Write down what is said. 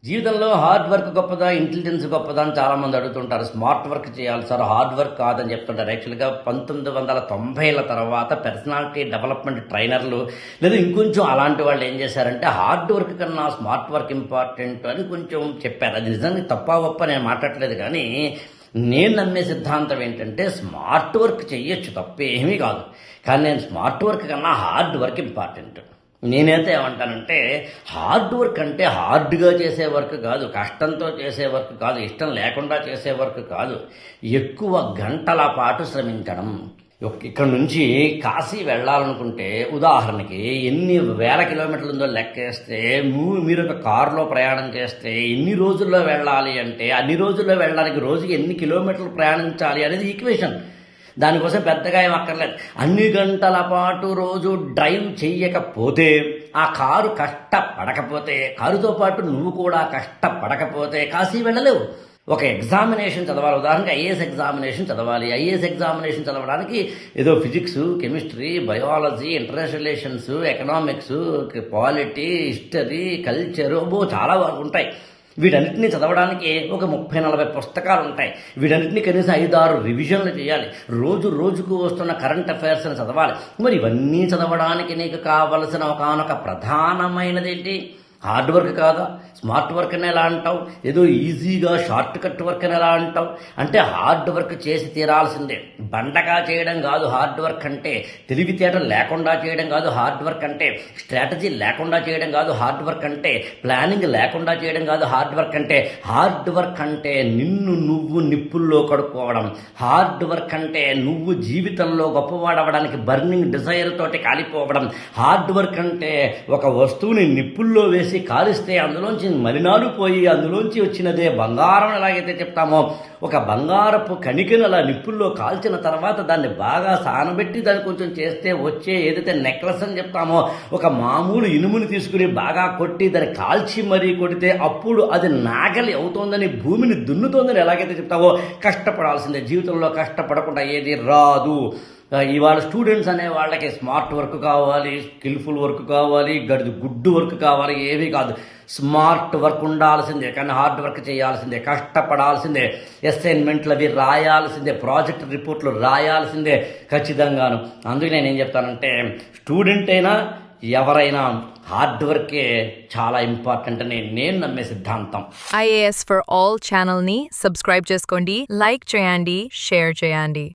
జీవితంలో hard work గొప్పదా? Intelligence గొప్పదా? అని చాలామంది అడుగుతుంటారు. స్మార్ట్ వర్క్ చేయాలి సార్, హార్డ్ వర్క్ కాదని చెప్తుంటారు. యాక్చువల్‌గా 1990ల తర్వాత పర్సనాలిటీ డెవలప్‌మెంట్ ట్రైనర్లు లేదా ఇంకొంచెం అలాంటి వాళ్ళు ఏం చేశారంటే హార్డ్ వర్క్ కన్నా స్మార్ట్ వర్క్ ఇంపార్టెంట్ అని కొంచెం చెప్పారు. అది నిజంగా తప్పా ఒప్పా నేను మాట్లాడట్లేదు కానీ, నేను నమ్మే సిద్ధాంతం ఏంటంటే స్మార్ట్ వర్క్ చెయ్యొచ్చు, తప్పేమీ కాదు. కానీ నేను స్మార్ట్ వర్క్ కన్నా హార్డ్ వర్క్ ఇంపార్టెంట్. నేనైతే ఏమంటానంటే హార్డ్ వర్క్ అంటే హార్డ్‌గా చేసే వర్క్ కాదు, కష్టంతో చేసే వర్క్ కాదు, ఇష్టం లేకుండా చేసే వర్క్ కాదు. ఎక్కువ గంటల పాటు శ్రమించడం. ఇక్కడ నుంచి కాశీ వెళ్ళాలనుకుంటే ఉదాహరణకి ఎన్ని వేల కిలోమీటర్లు ఉందో లెక్కేస్తే మీరు ఒక కారులో ప్రయాణం చేస్తే ఎన్ని రోజుల్లో వెళ్ళాలి అంటే అన్ని రోజుల్లో వెళ్ళడానికి రోజుకి ఎన్ని కిలోమీటర్లు ప్రయాణించాలి అనేది ఈక్వేషన్. దానికోసం పెద్దగా ఏం అక్కర్లేదు. అన్ని గంటల పాటు రోజు డ్రైవ్ చెయ్యకపోతే, ఆ కారు కష్టపడకపోతే, కారుతో పాటు నువ్వు కూడా కష్టపడకపోతే కాశీ వెళ్ళలేవు. ఒక ఎగ్జామినేషన్ చదవాలి, ఉదాహరణకి ఐఏఎస్ ఎగ్జామినేషన్ చదవాలి. ఐఏఎస్ ఎగ్జామినేషన్ చదవడానికి ఏదో physics, chemistry, biology, international relations, economics, polity, history, culture చాలా ఉంటాయి. వీటన్నిటిని చదవడానికి ఒక 30-40 పుస్తకాలు ఉంటాయి. వీటన్నిటిని కనీసం 5-6 రివిజన్లు చేయాలి. రోజుకు వస్తున్న కరెంట్ అఫైర్స్ని చదవాలి. మరి ఇవన్నీ చదవడానికి నీకు కావలసిన ఒకానొక ప్రధానమైనది ఏంటి? హార్డ్ వర్క్ కాదా? స్మార్ట్ వర్క్ అని ఎలా అంటావు? ఏదో ఈజీగా షార్ట్ కట్ వర్క్ అని ఎలా అంటావు? అంటే హార్డ్ వర్క్ చేసి తీరాల్సిందే. బండగా చేయడం కాదు హార్డ్ వర్క్ అంటే, తెలివితేటలు లేకుండా చేయడం కాదు హార్డ్ వర్క్ అంటే, స్ట్రాటజీ లేకుండా చేయడం కాదు హార్డ్ వర్క్ అంటే, ప్లానింగ్ లేకుండా చేయడం కాదు హార్డ్ వర్క్ అంటే. హార్డ్ వర్క్ అంటే నిన్ను నువ్వు నిప్పుల్లో కడుక్కోవడం. హార్డ్ వర్క్ అంటే నువ్వు జీవితంలో గొప్పవాడవడానికి బర్నింగ్ డిజైర్ తోటి కాలిపోవడం. హార్డ్ వర్క్ అంటే ఒక వస్తువుని నిప్పుల్లో వేసి కాలిస్తే అందులోంచి మలినాలు పోయి అందులోంచి వచ్చినదే బంగారం ఎలాగైతే చెప్తామో, ఒక బంగారపు కణికను అలా నిప్పుల్లో కాల్చిన తర్వాత దాన్ని బాగా సానబెట్టి దాన్ని కొంచెం చేస్తే వచ్చే ఏదైతే నెక్లెస్ అని చెప్తామో, ఒక మామూలు ఇనుముని తీసుకుని బాగా కొట్టి దాన్ని కాల్చి మరీ కొడితే అప్పుడు అది నాగలి అవుతోందని, భూమిని దున్నుతోందని ఎలాగైతే చెప్తావో, కష్టపడాల్సిందే. జీవితంలో కష్టపడకుండా ఏది రాదు. ఇవాళ స్టూడెంట్స్ అనే వాళ్ళకి స్మార్ట్ వర్క్ కావాలి, స్కిల్ఫుల్ వర్క్ కావాలి, గుడ్ వర్క్ కావాలి, ఏమీ కాదు. స్మార్ట్ వర్క్ ఉండాల్సిందే, కానీ హార్డ్ వర్క్ చేయాల్సిందే, కష్టపడాల్సిందే, అసైన్మెంట్లు అవి రాయాల్సిందే, ప్రాజెక్ట్ రిపోర్ట్లు రాయాల్సిందే ఖచ్చితంగాను. అందుకే నేనేం చెప్తానంటే స్టూడెంట్ అయినా ఎవరైనా హార్డ్ వర్కే చాలా ఇంపార్టెంట్ అని నేను నమ్మే సిద్ధాంతం. IAS for All ఛానల్ని సబ్స్క్రైబ్ చేసుకోండి, లైక్ చేయండి, షేర్ చేయండి.